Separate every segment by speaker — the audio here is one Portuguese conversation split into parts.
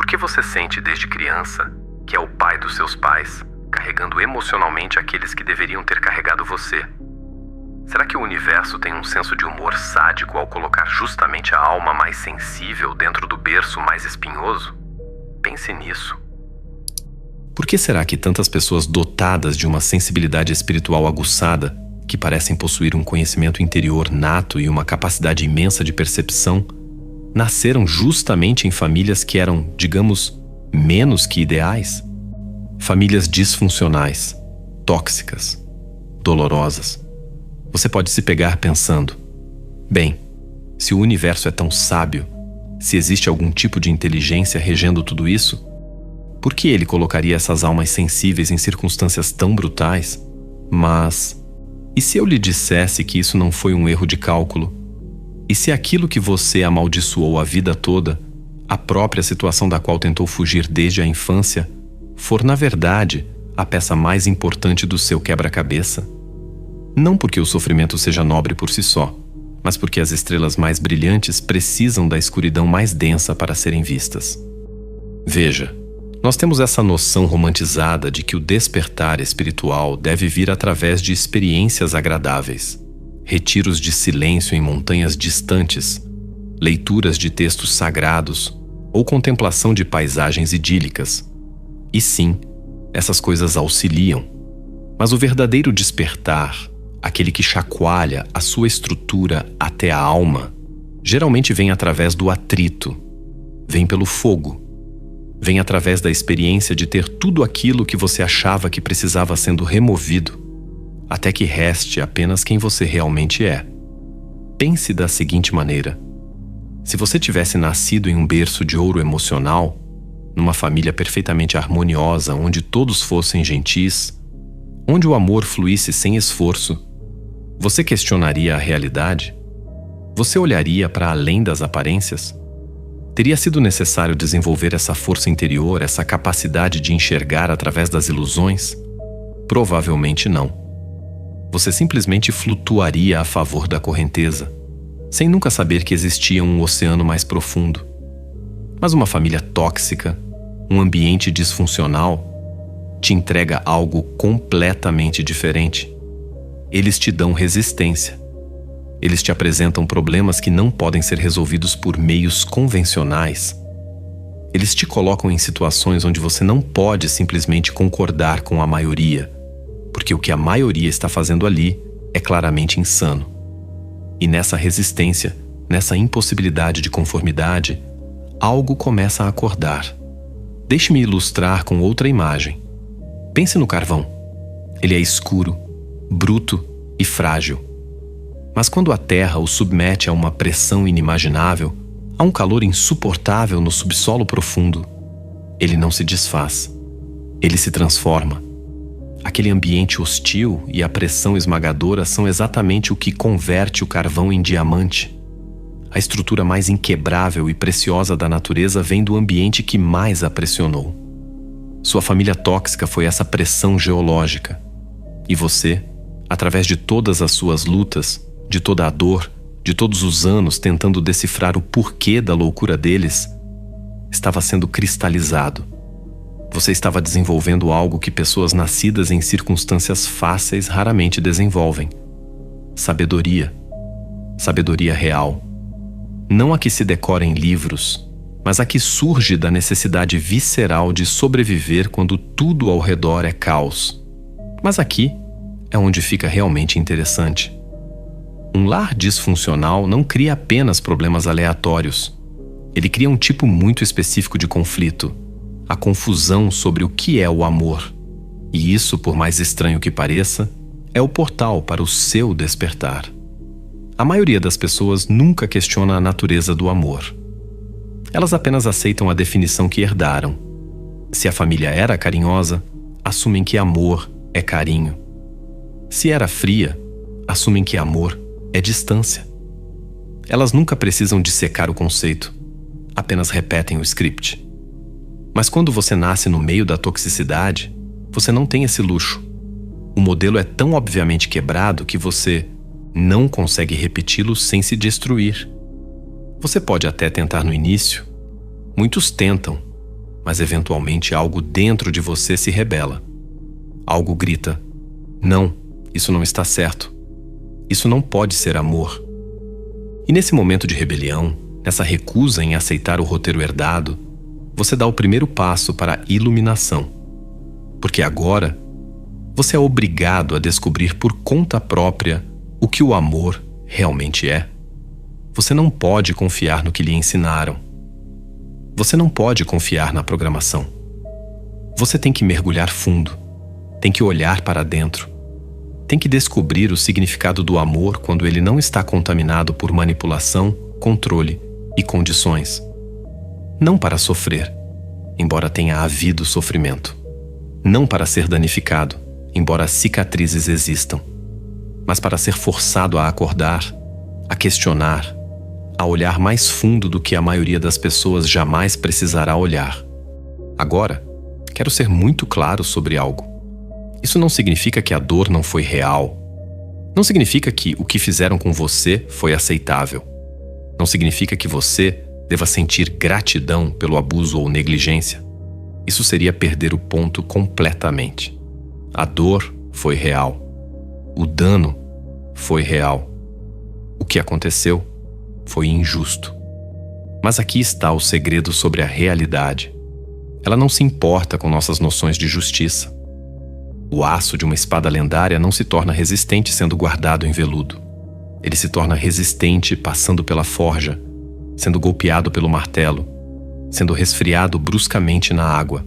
Speaker 1: que você sente desde criança que é o pai dos seus pais, carregando emocionalmente aqueles que deveriam ter carregado você? Será que o universo tem um senso de humor sádico ao colocar justamente a alma mais sensível dentro do berço mais espinhoso? Pense nisso.
Speaker 2: Por que será que tantas pessoas dotadas de uma sensibilidade espiritual aguçada, que parecem possuir um conhecimento interior nato e uma capacidade imensa de percepção, nasceram justamente em famílias que eram, digamos, menos que ideais? Famílias disfuncionais, tóxicas, dolorosas. Você pode se pegar pensando: bem, se o universo é tão sábio, se existe algum tipo de inteligência regendo tudo isso, por que ele colocaria essas almas sensíveis em circunstâncias tão brutais? Mas, e se eu lhe dissesse que isso não foi um erro de cálculo? E se aquilo que você amaldiçoou a vida toda, a própria situação da qual tentou fugir desde a infância, for na verdade a peça mais importante do seu quebra-cabeça? Não porque o sofrimento seja nobre por si só, mas porque as estrelas mais brilhantes precisam da escuridão mais densa para serem vistas. Veja, nós temos essa noção romantizada de que o despertar espiritual deve vir através de experiências agradáveis, retiros de silêncio em montanhas distantes, leituras de textos sagrados ou contemplação de paisagens idílicas. E sim, essas coisas auxiliam. Mas o verdadeiro despertar, aquele que chacoalha a sua estrutura até a alma, geralmente vem através do atrito, vem pelo fogo, vem através da experiência de ter tudo aquilo que você achava que precisava sendo removido, até que reste apenas quem você realmente é. Pense da seguinte maneira: se você tivesse nascido em um berço de ouro emocional, numa família perfeitamente harmoniosa, onde todos fossem gentis, onde o amor fluísse sem esforço, você questionaria a realidade? Você olharia para além das aparências? Teria sido necessário desenvolver essa força interior, essa capacidade de enxergar através das ilusões? Provavelmente não. Você simplesmente flutuaria a favor da correnteza, sem nunca saber que existia um oceano mais profundo. Mas uma família tóxica, um ambiente disfuncional, te entrega algo completamente diferente. Eles te dão resistência. Eles te apresentam problemas que não podem ser resolvidos por meios convencionais. Eles te colocam em situações onde você não pode simplesmente concordar com a maioria, porque o que a maioria está fazendo ali é claramente insano. E nessa resistência, nessa impossibilidade de conformidade, algo começa a acordar. Deixe-me ilustrar com outra imagem. Pense no carvão. Ele é escuro, bruto e frágil. Mas quando a terra o submete a uma pressão inimaginável, a um calor insuportável no subsolo profundo, ele não se desfaz. Ele se transforma. Aquele ambiente hostil e a pressão esmagadora são exatamente o que converte o carvão em diamante. A estrutura mais inquebrável e preciosa da natureza vem do ambiente que mais a pressionou. Sua família tóxica foi essa pressão geológica. E você, através de todas as suas lutas, de toda a dor, de todos os anos tentando decifrar o porquê da loucura deles, estava sendo cristalizado. Você estava desenvolvendo algo que pessoas nascidas em circunstâncias fáceis raramente desenvolvem. Sabedoria. Sabedoria real. Não a que se decora em livros, mas a que surge da necessidade visceral de sobreviver quando tudo ao redor é caos. Mas aqui é onde fica realmente interessante. Um lar disfuncional não cria apenas problemas aleatórios. Ele cria um tipo muito específico de conflito, a confusão sobre o que é o amor. E isso, por mais estranho que pareça, é o portal para o seu despertar. A maioria das pessoas nunca questiona a natureza do amor. Elas apenas aceitam a definição que herdaram. Se a família era carinhosa, assumem que amor é carinho. Se era fria, assumem que amor é distância. Elas nunca precisam dissecar o conceito, apenas repetem o script. Mas quando você nasce no meio da toxicidade, você não tem esse luxo. O modelo é tão obviamente quebrado que você não consegue repeti-lo sem se destruir. Você pode até tentar no início. Muitos tentam, mas eventualmente algo dentro de você se rebela. Algo grita: não, isso não está certo. Isso não pode ser amor. E nesse momento de rebelião, nessa recusa em aceitar o roteiro herdado, você dá o primeiro passo para a iluminação. Porque agora, você é obrigado a descobrir por conta própria o que o amor realmente é. Você não pode confiar no que lhe ensinaram. Você não pode confiar na programação. Você tem que mergulhar fundo, tem que olhar para dentro, tem que descobrir o significado do amor quando ele não está contaminado por manipulação, controle e condições. Não para sofrer, embora tenha havido sofrimento. Não para ser danificado, embora cicatrizes existam. Mas para ser forçado a acordar, a questionar, a olhar mais fundo do que a maioria das pessoas jamais precisará olhar. Agora, quero ser muito claro sobre algo. Isso não significa que a dor não foi real. Não significa que o que fizeram com você foi aceitável. Não significa que você deva sentir gratidão pelo abuso ou negligência. Isso seria perder o ponto completamente. A dor foi real. O dano foi real. O que aconteceu foi injusto. Mas aqui está o segredo sobre a realidade. Ela não se importa com nossas noções de justiça. O aço de uma espada lendária não se torna resistente sendo guardado em veludo. Ele se torna resistente passando pela forja, sendo golpeado pelo martelo, sendo resfriado bruscamente na água.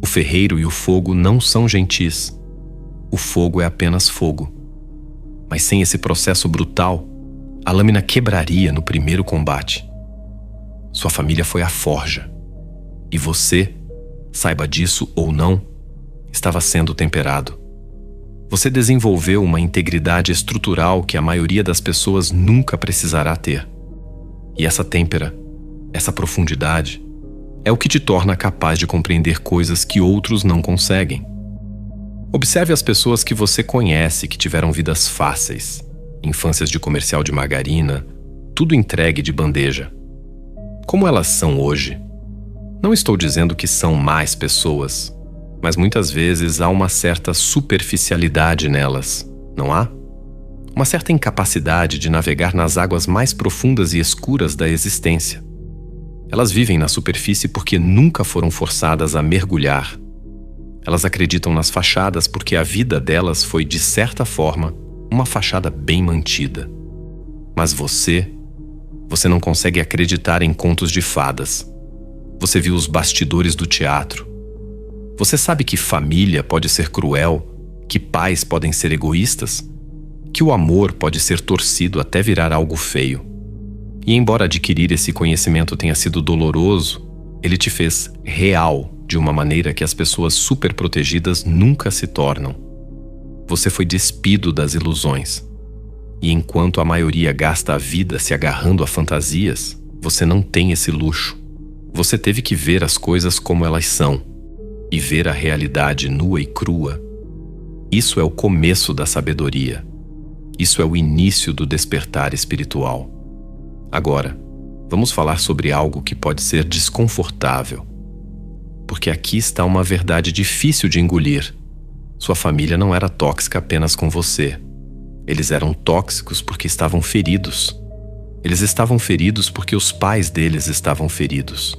Speaker 2: O ferreiro e o fogo não são gentis. O fogo é apenas fogo. Mas sem esse processo brutal, a lâmina quebraria no primeiro combate. Sua família foi a forja. E você, saiba disso ou não, estava sendo temperado. Você desenvolveu uma integridade estrutural que a maioria das pessoas nunca precisará ter. E essa têmpera, essa profundidade, é o que te torna capaz de compreender coisas que outros não conseguem. Observe as pessoas que você conhece que tiveram vidas fáceis, infâncias de comercial de margarina, tudo entregue de bandeja. Como elas são hoje? Não estou dizendo que são mais pessoas, mas muitas vezes há uma certa superficialidade nelas, não há? Uma certa incapacidade de navegar nas águas mais profundas e escuras da existência. Elas vivem na superfície porque nunca foram forçadas a mergulhar. Elas acreditam nas fachadas porque a vida delas foi, de certa forma, uma fachada bem mantida. Mas você não consegue acreditar em contos de fadas. Você viu os bastidores do teatro. Você sabe que família pode ser cruel, que pais podem ser egoístas, que o amor pode ser torcido até virar algo feio. E embora adquirir esse conhecimento tenha sido doloroso, ele te fez real de uma maneira que as pessoas superprotegidas nunca se tornam. Você foi despido das ilusões. E enquanto a maioria gasta a vida se agarrando a fantasias, você não tem esse luxo. Você teve que ver as coisas como elas são e ver a realidade nua e crua. Isso é o começo da sabedoria. Isso é o início do despertar espiritual. Agora, vamos falar sobre algo que pode ser desconfortável. Porque aqui está uma verdade difícil de engolir. Sua família não era tóxica apenas com você. Eles eram tóxicos porque estavam feridos. Eles estavam feridos porque os pais deles estavam feridos.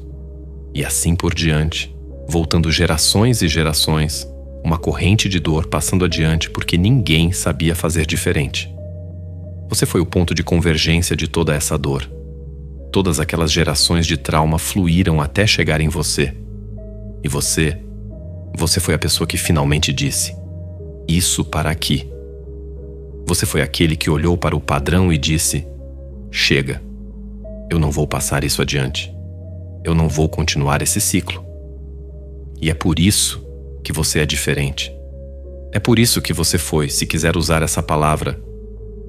Speaker 2: E assim por diante, voltando gerações e gerações, uma corrente de dor passando adiante porque ninguém sabia fazer diferente. Você foi o ponto de convergência de toda essa dor. Todas aquelas gerações de trauma fluíram até chegar em você. E você foi a pessoa que finalmente disse: isso para aqui. Você foi aquele que olhou para o padrão e disse: chega, eu não vou passar isso adiante. Eu não vou continuar esse ciclo. E é por isso que você é diferente. É por isso que você foi, se quiser usar essa palavra,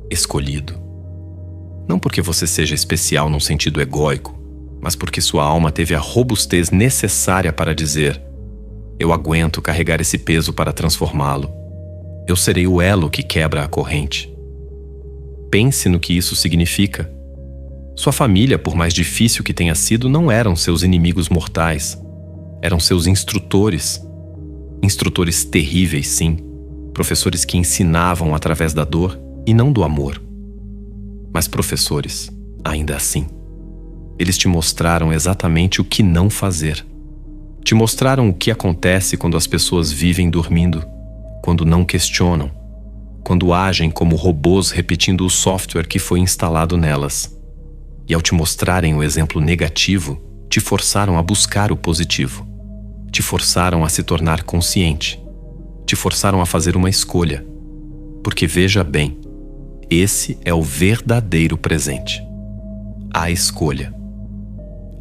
Speaker 2: escolhido. Não porque você seja especial num sentido egóico, mas porque sua alma teve a robustez necessária para dizer: eu aguento carregar esse peso para transformá-lo. Eu serei o elo que quebra a corrente. Pense no que isso significa. Sua família, por mais difícil que tenha sido, não eram seus inimigos mortais. Eram seus instrutores. Instrutores terríveis, sim. Professores que ensinavam através da dor e não do amor. Mas professores, ainda assim. Eles te mostraram exatamente o que não fazer. Te mostraram o que acontece quando as pessoas vivem dormindo, quando não questionam, quando agem como robôs repetindo o software que foi instalado nelas. E ao te mostrarem o exemplo negativo, te forçaram a buscar o positivo. Te forçaram a se tornar consciente. Te forçaram a fazer uma escolha. Porque veja bem, esse é o verdadeiro presente. A escolha.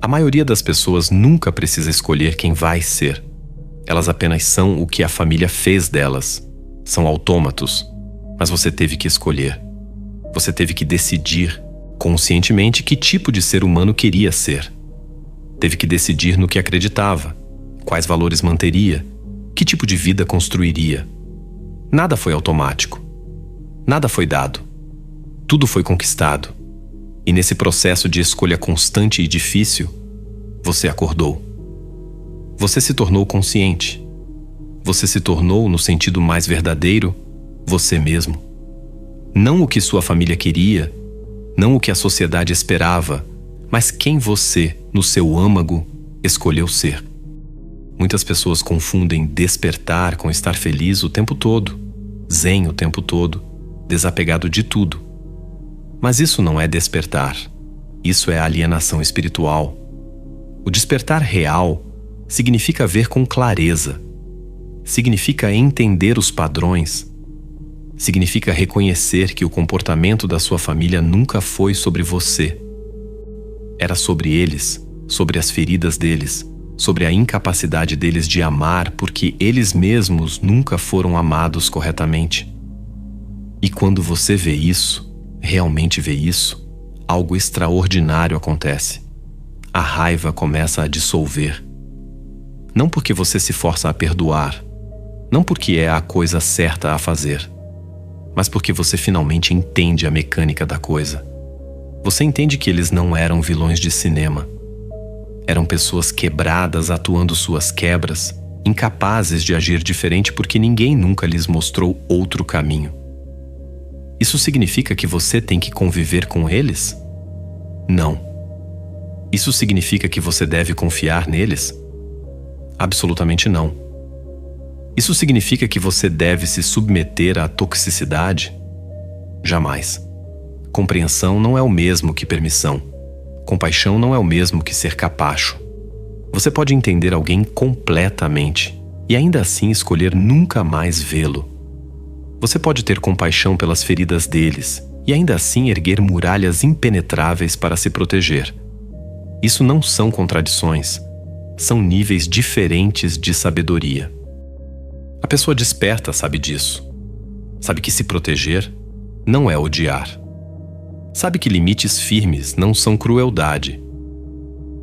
Speaker 2: A maioria das pessoas nunca precisa escolher quem vai ser. Elas apenas são o que a família fez delas. São autômatos. Mas você teve que escolher. Você teve que decidir conscientemente que tipo de ser humano queria ser. Teve que decidir no que acreditava, quais valores manteria, que tipo de vida construiria. Nada foi automático. Nada foi dado. Tudo foi conquistado. E nesse processo de escolha constante e difícil, você acordou. Você se tornou consciente. Você se tornou, no sentido mais verdadeiro, você mesmo. Não o que sua família queria, não o que a sociedade esperava, mas quem você, no seu âmago, escolheu ser. Muitas pessoas confundem despertar com estar feliz o tempo todo, zen o tempo todo, desapegado de tudo. Mas isso não é despertar. Isso é alienação espiritual. O despertar real significa ver com clareza. Significa entender os padrões. Significa reconhecer que o comportamento da sua família nunca foi sobre você. Era sobre eles, sobre as feridas deles, sobre a incapacidade deles de amar porque eles mesmos nunca foram amados corretamente. E quando você vê isso, realmente vê isso, algo extraordinário acontece. A raiva começa a dissolver. Não porque você se força a perdoar, não porque é a coisa certa a fazer, mas porque você finalmente entende a mecânica da coisa. Você entende que eles não eram vilões de cinema. Eram pessoas quebradas atuando suas quebras, incapazes de agir diferente porque ninguém nunca lhes mostrou outro caminho. Isso significa que você tem que conviver com eles? Não. Isso significa que você deve confiar neles? Absolutamente não. Isso significa que você deve se submeter à toxicidade? Jamais. Compreensão não é o mesmo que permissão. Compaixão não é o mesmo que ser capacho. Você pode entender alguém completamente e ainda assim escolher nunca mais vê-lo. Você pode ter compaixão pelas feridas deles e ainda assim erguer muralhas impenetráveis para se proteger. Isso não são contradições. São níveis diferentes de sabedoria. A pessoa desperta sabe disso. Sabe que se proteger não é odiar. Sabe que limites firmes não são crueldade.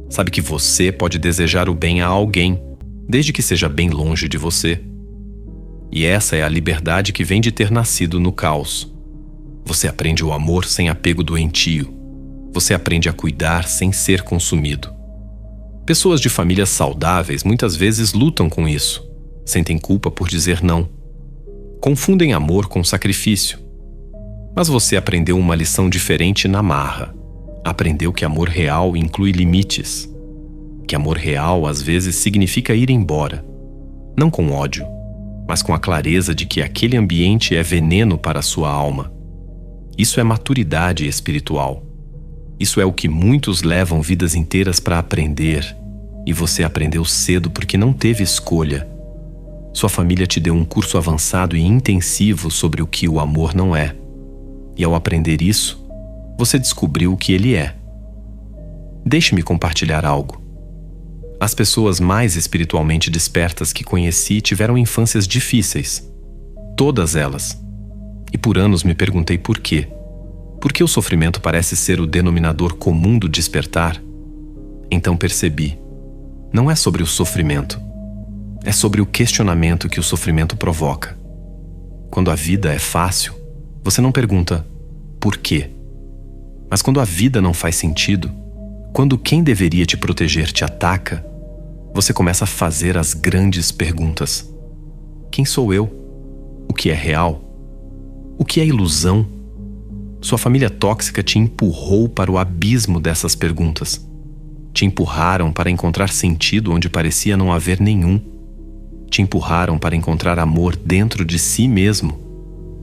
Speaker 2: Sabe que você pode desejar o bem a alguém, desde que seja bem longe de você. E essa é a liberdade que vem de ter nascido no caos. Você aprende o amor sem apego doentio. Você aprende a cuidar sem ser consumido. Pessoas de famílias saudáveis muitas vezes lutam com isso. Sentem culpa por dizer não. Confundem amor com sacrifício. Mas você aprendeu uma lição diferente na marra. Aprendeu que amor real inclui limites. Que amor real às vezes significa ir embora. Não com ódio, mas com a clareza de que aquele ambiente é veneno para a sua alma. Isso é maturidade espiritual. Isso é o que muitos levam vidas inteiras para aprender. E você aprendeu cedo porque não teve escolha. Sua família te deu um curso avançado e intensivo sobre o que o amor não é. E ao aprender isso, você descobriu o que ele é. Deixe-me compartilhar algo. As pessoas mais espiritualmente despertas que conheci tiveram infâncias difíceis. Todas elas. E por anos me perguntei por quê. Por que o sofrimento parece ser o denominador comum do despertar? Então percebi. Não é sobre o sofrimento. É sobre o questionamento que o sofrimento provoca. Quando a vida é fácil, você não pergunta por quê. Mas quando a vida não faz sentido, quando quem deveria te proteger te ataca, você começa a fazer as grandes perguntas. Quem sou eu? O que é real? O que é ilusão? Sua família tóxica te empurrou para o abismo dessas perguntas. Te empurraram para encontrar sentido onde parecia não haver nenhum. Te empurraram para encontrar amor dentro de si mesmo,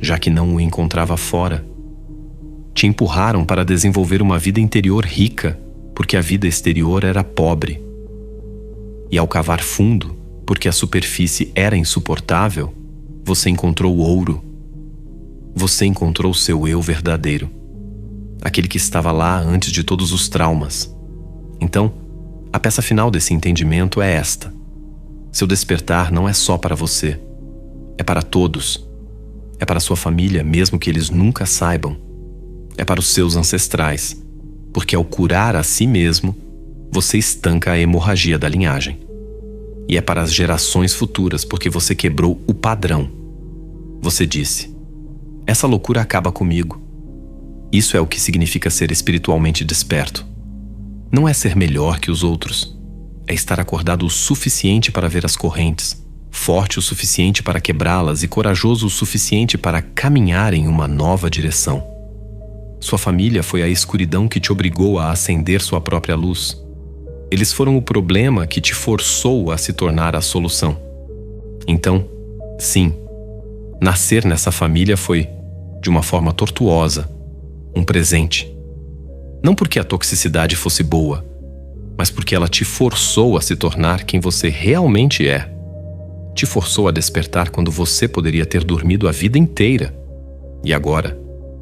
Speaker 2: já que não o encontrava fora. Te empurraram para desenvolver uma vida interior rica, porque a vida exterior era pobre. E ao cavar fundo, porque a superfície era insuportável, você encontrou ouro. Você encontrou seu eu verdadeiro, aquele que estava lá antes de todos os traumas. Então, a peça final desse entendimento é esta: seu despertar não é só para você, é para todos. É para sua família, mesmo que eles nunca saibam. É para os seus ancestrais, porque ao curar a si mesmo, você estanca a hemorragia da linhagem. E é para as gerações futuras, porque você quebrou o padrão. Você disse: essa loucura acaba comigo. Isso é o que significa ser espiritualmente desperto. Não é ser melhor que os outros. É estar acordado o suficiente para ver as correntes, forte o suficiente para quebrá-las e corajoso o suficiente para caminhar em uma nova direção. Sua família foi a escuridão que te obrigou a acender sua própria luz. Eles foram o problema que te forçou a se tornar a solução. Então, sim, nascer nessa família foi, de uma forma tortuosa, um presente. Não porque a toxicidade fosse boa, mas porque ela te forçou a se tornar quem você realmente é. Te forçou a despertar quando você poderia ter dormido a vida inteira. E agora,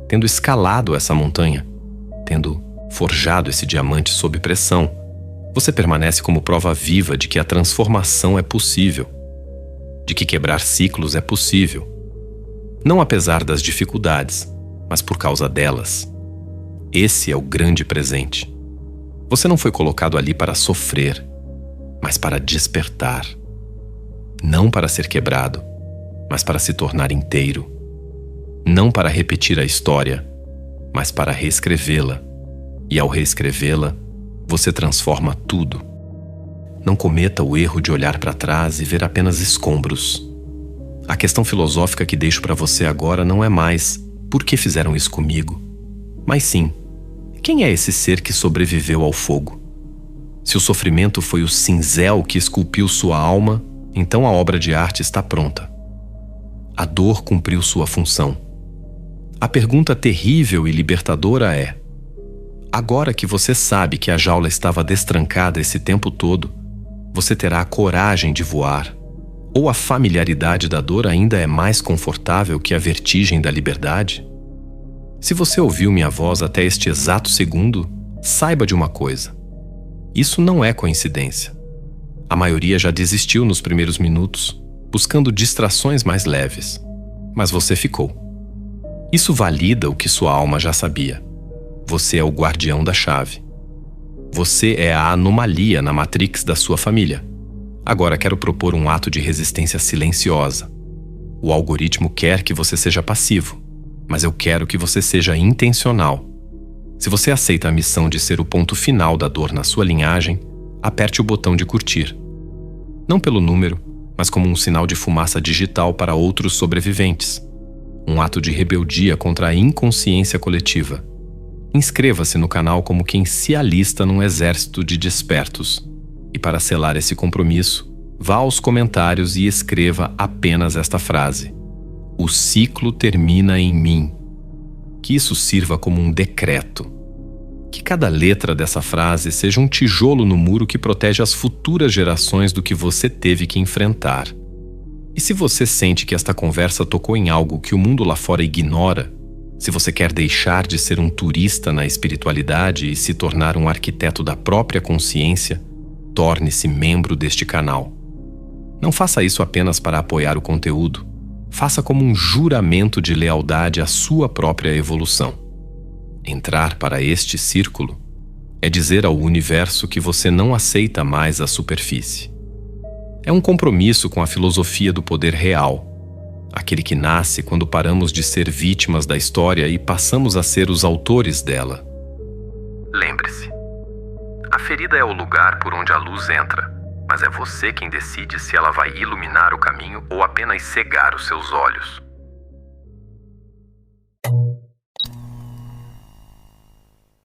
Speaker 2: tendo escalado essa montanha, tendo forjado esse diamante sob pressão, você permanece como prova viva de que a transformação é possível, de que quebrar ciclos é possível. Não apesar das dificuldades, mas por causa delas. Esse é o grande presente. Você não foi colocado ali para sofrer, mas para despertar. Não para ser quebrado, mas para se tornar inteiro. Não para repetir a história, mas para reescrevê-la. E ao reescrevê-la, você transforma tudo. Não cometa o erro de olhar para trás e ver apenas escombros. A questão filosófica que deixo para você agora não é mais por que fizeram isso comigo, mas sim, quem é esse ser que sobreviveu ao fogo? Se o sofrimento foi o cinzel que esculpiu sua alma, então a obra de arte está pronta. A dor cumpriu sua função. A pergunta terrível e libertadora é: agora que você sabe que a jaula estava destrancada esse tempo todo, você terá a coragem de voar? Ou a familiaridade da dor ainda é mais confortável que a vertigem da liberdade? Se você ouviu minha voz até este exato segundo, saiba de uma coisa: isso não é coincidência. A maioria já desistiu nos primeiros minutos, buscando distrações mais leves. Mas você ficou. Isso valida o que sua alma já sabia. Você é o guardião da chave. Você é a anomalia na matrix da sua família. Agora quero propor um ato de resistência silenciosa. O algoritmo quer que você seja passivo, mas eu quero que você seja intencional. Se você aceita a missão de ser o ponto final da dor na sua linhagem, aperte o botão de curtir. Não pelo número, mas como um sinal de fumaça digital para outros sobreviventes. Um ato de rebeldia contra a inconsciência coletiva. Inscreva-se no canal como quem se alista num exército de despertos. E para selar esse compromisso, vá aos comentários e escreva apenas esta frase: o ciclo termina em mim. Que isso sirva como um decreto. Que cada letra dessa frase seja um tijolo no muro que protege as futuras gerações do que você teve que enfrentar. E se você sente que esta conversa tocou em algo que o mundo lá fora ignora, se você quer deixar de ser um turista na espiritualidade e se tornar um arquiteto da própria consciência, torne-se membro deste canal. Não faça isso apenas para apoiar o conteúdo. Faça como um juramento de lealdade à sua própria evolução. Entrar para este círculo é dizer ao universo que você não aceita mais a superfície. É um compromisso com a filosofia do poder real, aquele que nasce quando paramos de ser vítimas da história e passamos a ser os autores dela.
Speaker 1: Lembre-se, a ferida é o lugar por onde a luz entra, mas é você quem decide se ela vai iluminar o caminho ou apenas cegar os seus olhos.